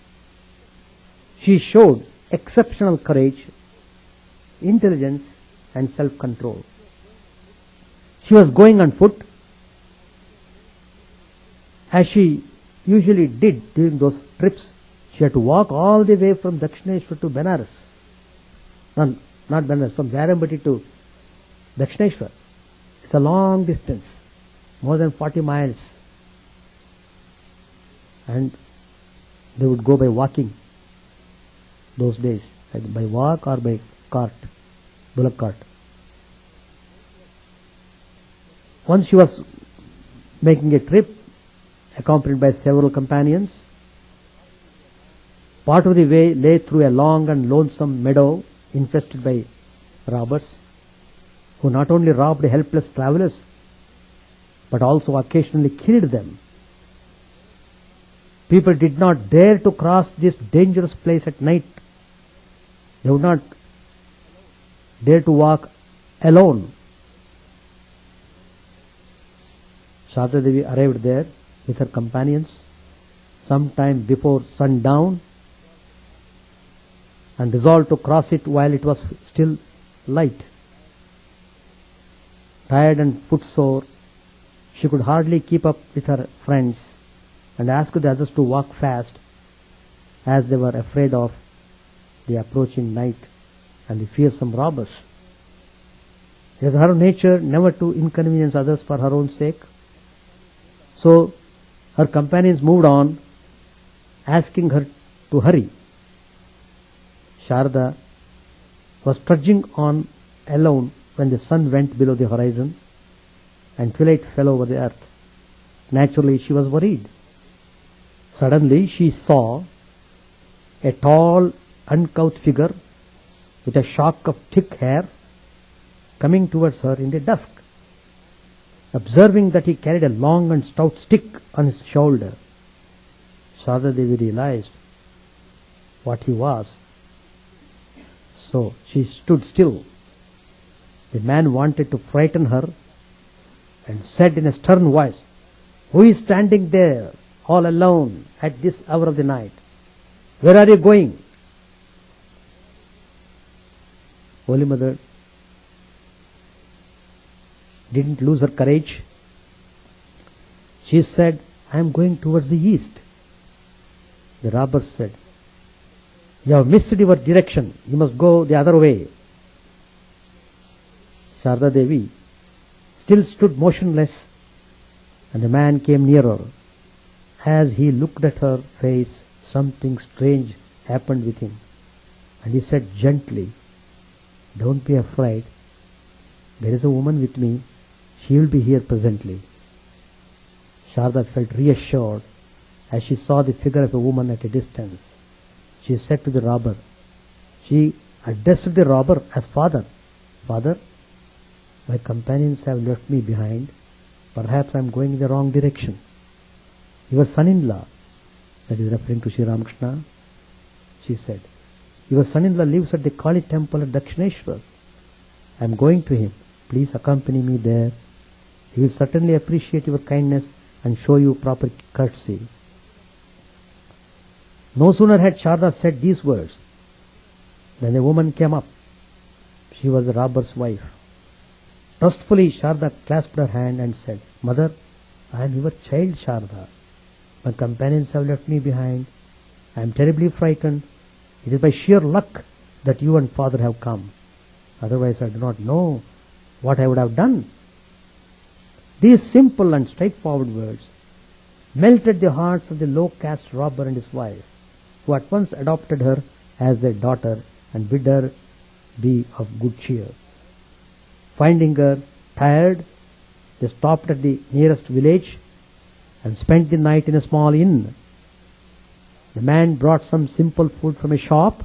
she showed exceptional courage, intelligence, and self-control. She was going on foot, as she usually did during those trips. She had to walk all the way from Dakshineshwar to Benares. No, not Benares, from Jarambati to Dakshineshwar. It's a long distance, more than 40 miles. And they would go by walking those days, either by walk or by cart, bullock cart. Once she was making a trip, accompanied by several companions. Part of the way lay through a long and lonesome meadow infested by robbers, who not only robbed helpless travelers, but also occasionally killed them. People did not dare to cross this dangerous place at night. They would not dare to walk alone. Sharda Devi arrived there with her companions some time before sundown and resolved to cross it while it was still light. Tired and footsore, she could hardly keep up with her friends and asked the others to walk fast, as they were afraid of the approaching night and the fearsome robbers. It was her nature never to inconvenience others for her own sake. So her companions moved on, asking her to hurry. Sharda was trudging on alone when the sun went below the horizon and twilight fell over the earth. Naturally, she was worried. Suddenly, she saw a tall, uncouth figure with a shock of thick hair coming towards her in the dusk. Observing that he carried a long and stout stick on his shoulder, Sharda Devi realized what he was. So she stood still. The man wanted to frighten her and said in a stern voice, "Who is standing there all alone at this hour of the night? Where are you going?" Holy Mother didn't lose her courage. She said, "I am going towards the east." The robber said, "You have missed your direction. You must go the other way." Sharda Devi still stood motionless, and the man came nearer. As he looked at her face, something strange happened with him, and he said gently, "Don't be afraid. There is a woman with me. She will be here presently." Sharda felt reassured as she saw the figure of a woman at a distance. She said to the robber, she addressed the robber as father. "Father, my companions have left me behind. Perhaps I am going in the wrong direction. Your son-in-law," that is referring to Sri Ramakrishna, she said, "your son-in-law lives at the Kali temple at Dakshineshwar. I am going to him. Please accompany me there. He will certainly appreciate your kindness and show you proper courtesy." No sooner had Sharda said these words than the woman came up. She was the robber's wife. Trustfully, Sharda clasped her hand and said, "Mother, I am your child, Sharda. My companions have left me behind. I am terribly frightened. It is by sheer luck that you and father have come. Otherwise, I do not know what I would have done." These simple and straightforward words melted the hearts of the low-caste robber and his wife, who at once adopted her as their daughter and bid her be of good cheer. Finding her tired, they stopped at the nearest village and spent the night in a small inn. The man brought some simple food from a shop,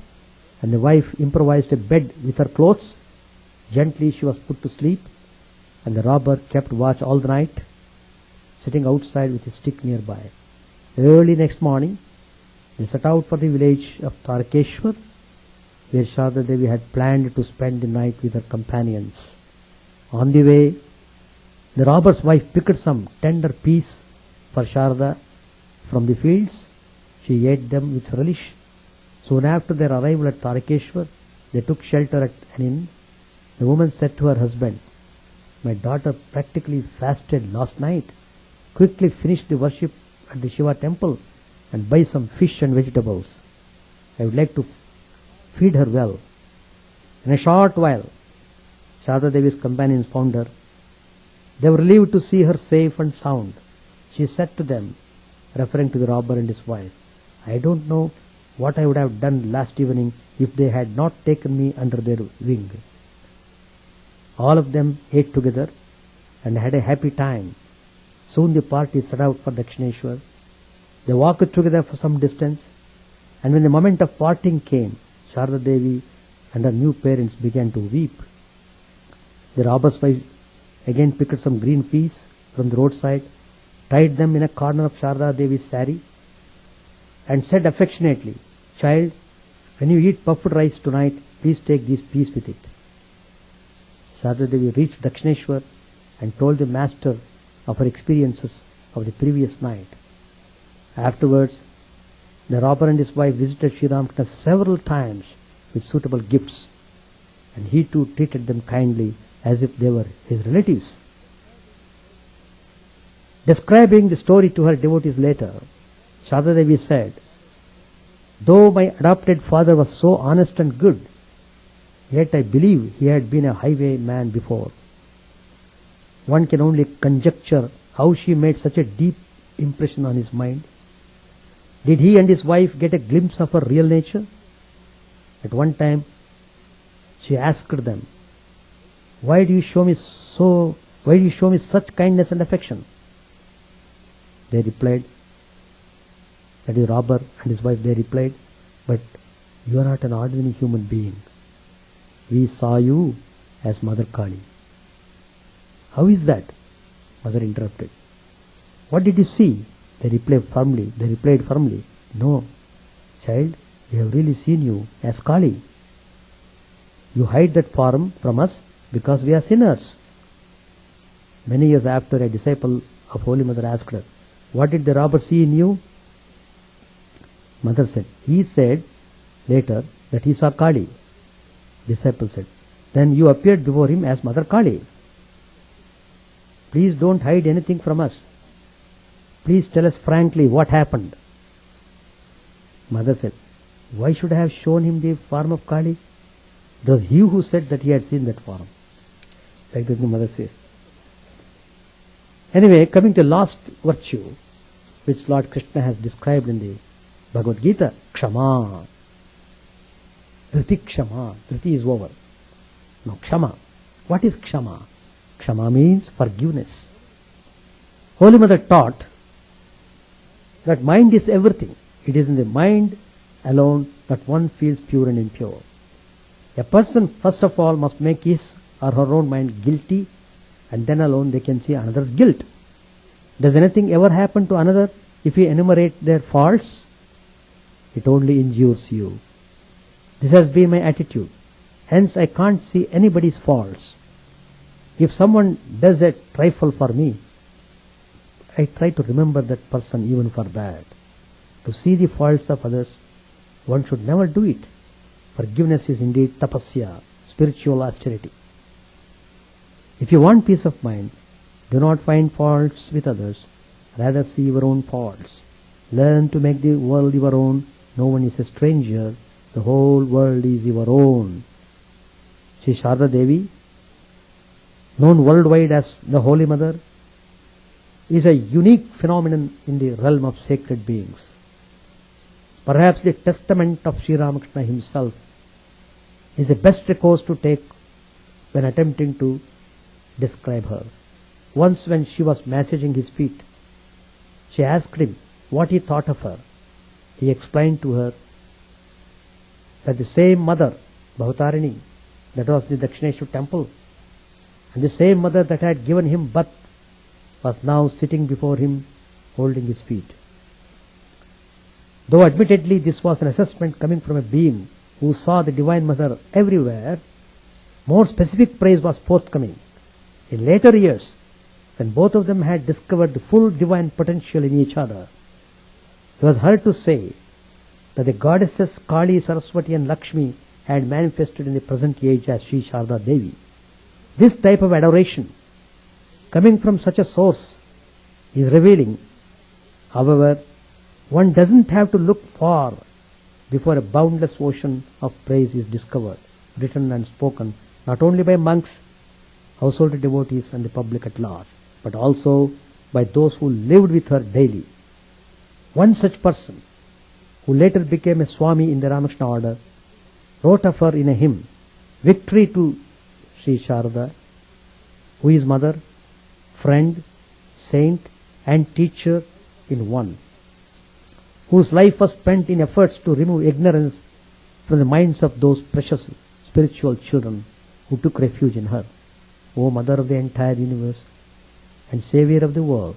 and the wife improvised a bed with her clothes. Gently she was put to sleep, and the robber kept watch all the night. sitting outside with a stick nearby. Early next morning, they set out for the village of Tarakeshwar, where Sharda Devi had planned to spend the night with her companions. On the way, the robber's wife picked some tender peas for Sharda from the fields. She ate them with relish. Soon after their arrival at Tarakeshwar, they took shelter at an inn. The woman said to her husband, "My daughter practically fasted last night. Quickly finish the worship at the Shiva temple and buy some fish and vegetables. I would like to feed her well." In a short while, Sharda Devi's companions found her. They were relieved to see her safe and sound. She said to them, referring to the robber and his wife, "I don't know what I would have done last evening if they had not taken me under their wing." All of them ate together and had a happy time. Soon the party set out for Dakshineshwar. They walked together for some distance, and when the moment of parting came, Sharda Devi and her new parents began to weep. The robber's wife again picked some green peas from the roadside, tied them in a corner of Sharda Devi's sari, and said affectionately, "Child, when you eat puffed rice tonight, please take these peas with it." Sharda Devi reached Dakshineshwar and told the master of her experiences of the previous night. Afterwards, the robber and his wife visited Sri Ramakrishna several times with suitable gifts, and he too treated them kindly as if they were his relatives. Describing the story to her devotees later, Sharda Devi said, "Though my adopted father was so honest and good, yet I believe he had been a highwayman before. One can only conjecture how she made such a deep impression on his mind. Did he and his wife get a glimpse of her real nature? At one time, she asked them, why do you show me such kindness and affection?" They replied, that is robber and his wife, they replied, "But you are not an ordinary human being. We saw you as Mother Kali." "How is that?" Mother interrupted. "What did you see?" They replied firmly, "No, child, we have really seen you as Kali. You hide that form from us because we are sinners." Many years after, a disciple of Holy Mother asked her, "What did the robber see in you?" Mother said, "He said later that he saw Kali." Disciple said, "Then you appeared before him as Mother Kali. Please don't hide anything from us. Please tell us frankly what happened." Mother said, "Why should I have shown him the form of Kali? It was he who said that he had seen that form." Like that the mother says. Anyway, coming to last virtue, which Lord Krishna has described in the Bhagavad Gita, Kshama. Dhriti Kshama. Dhriti is over. Now Kshama. What is Kshama? Kshama means forgiveness. Holy Mother taught that mind is everything. It is in the mind alone that one feels pure and impure. A person first of all must make his or her own mind guilty, and then alone they can see another's guilt. Does anything ever happen to another if you enumerate their faults? It only injures you. This has been my attitude. Hence I can't see anybody's faults. If someone does a trifle for me, I try to remember that person even for that. To see the faults of others, one should never do it. Forgiveness is indeed tapasya, spiritual austerity. If you want peace of mind, do not find faults with others, rather see your own faults. Learn to make the world your own. No one is a stranger. The whole world is your own. Sri Sharda Devi, known worldwide as the Holy Mother, is a unique phenomenon in the realm of sacred beings. Perhaps the testament of Sri Ramakrishna himself is the best recourse to take when attempting to describe her. Once when she was massaging his feet, she asked him what he thought of her. He explained to her that the same mother, Bhavatarini, that was the Dakshineshwar temple, and the same mother that had given him birth was now sitting before him, holding his feet. Though admittedly this was an assessment coming from a being who saw the Divine Mother everywhere, more specific praise was forthcoming. In later years, when both of them had discovered the full divine potential in each other, it was heard to say that the goddesses Kali, Saraswati and Lakshmi had manifested in the present age as Sri Sharda Devi. This type of adoration, coming from such a source, is revealing. However, one doesn't have to look far before a boundless ocean of praise is discovered, written and spoken not only by monks, household devotees and the public at large, but also by those who lived with her daily. One such person, who later became a Swami in the Ramakrishna order, wrote of her in a hymn, Victory to Sri Sharda, who is mother, friend, saint and teacher in one, whose life was spent in efforts to remove ignorance from the minds of those precious spiritual children who took refuge in her. O Mother of the entire universe and Saviour of the world,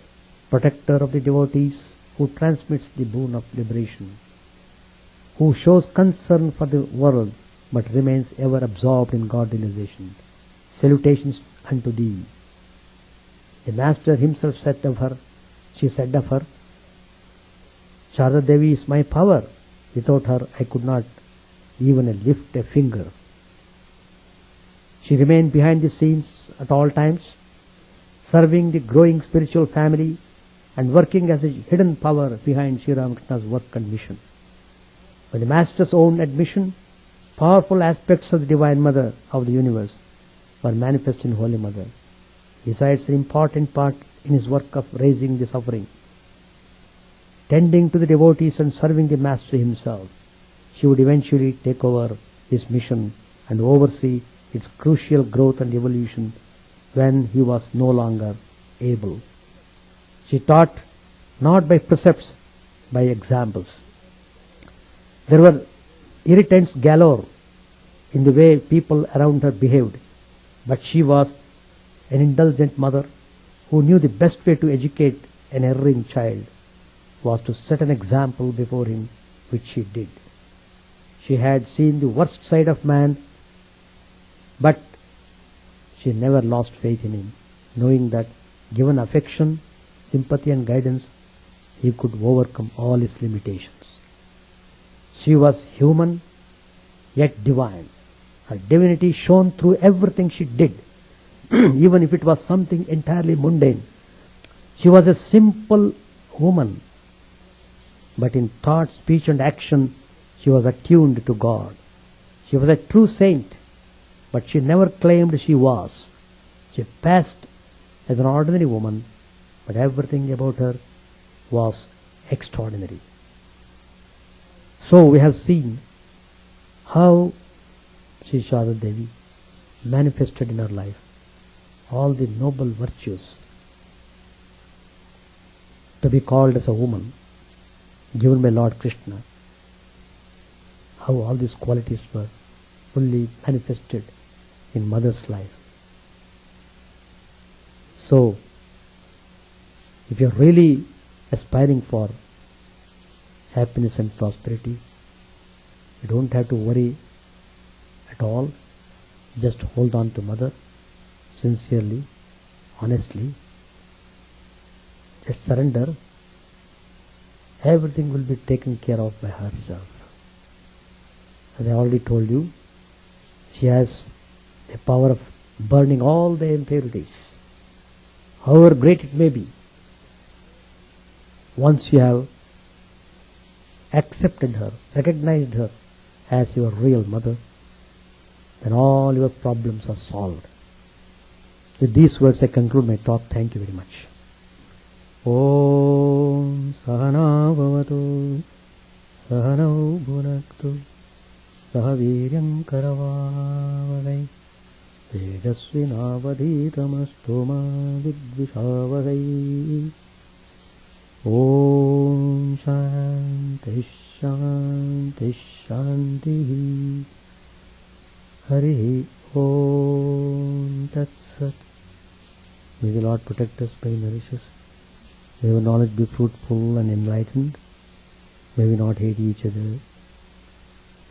protector of the devotees, who transmits the boon of liberation, who shows concern for the world but remains ever absorbed in godlinization. Salutations unto thee. The Master himself said of her, Sharda Devi is my power. Without her I could not even lift a finger. She remained behind the scenes at all times, serving the growing spiritual family and working as a hidden power behind Sri Ramakrishna's work and mission. By the Master's own admission, powerful aspects of the Divine Mother of the universe were manifest in Holy Mother. Besides an important part in his work of raising the suffering, tending to the devotees and serving the Master himself, she would eventually take over his mission and oversee its crucial growth and evolution when he was no longer able. She taught not by precepts, by examples. There were irritants galore in the way people around her behaved, but she was an indulgent mother who knew the best way to educate an erring child was to set an example before him, which she did. She had seen the worst side of man, but she never lost faith in him, knowing that given affection, sympathy and guidance, he could overcome all his limitations. She was human, yet divine. Her divinity shone through everything she did, even if it was something entirely mundane. She was a simple woman, but in thought, speech and action, she was attuned to God. She was a true saint, but she never claimed she was. She passed as an ordinary woman, but everything about her was extraordinary. So we have seen how Sri Sharda Devi manifested in her life all the noble virtues to be called as a woman given by Lord Krishna, how all these qualities were fully manifested in mother's life. So, if you are really aspiring for happiness and prosperity, you don't have to worry at all. Just hold on to mother sincerely, honestly. Just surrender. Everything will be taken care of by herself. As I already told you, she has the power of burning all the impurities, however great it may be. Once you have accepted her, recognized her as your real mother, then all your problems are solved. With these words I conclude my talk. Thank you very much. Om Sahana Bhavatu Sahano Bhunaktu Sahaviryam Karavavai Tejasvinavadhitamastu ma vidvishavai. Om Shanti Shanti Shanti. Hari Om Tat Sat. May the Lord protect us, may He nourish us. May our knowledge be fruitful and enlightened. May we not hate each other.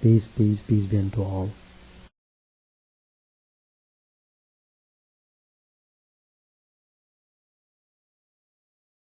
Peace, peace, peace be unto all.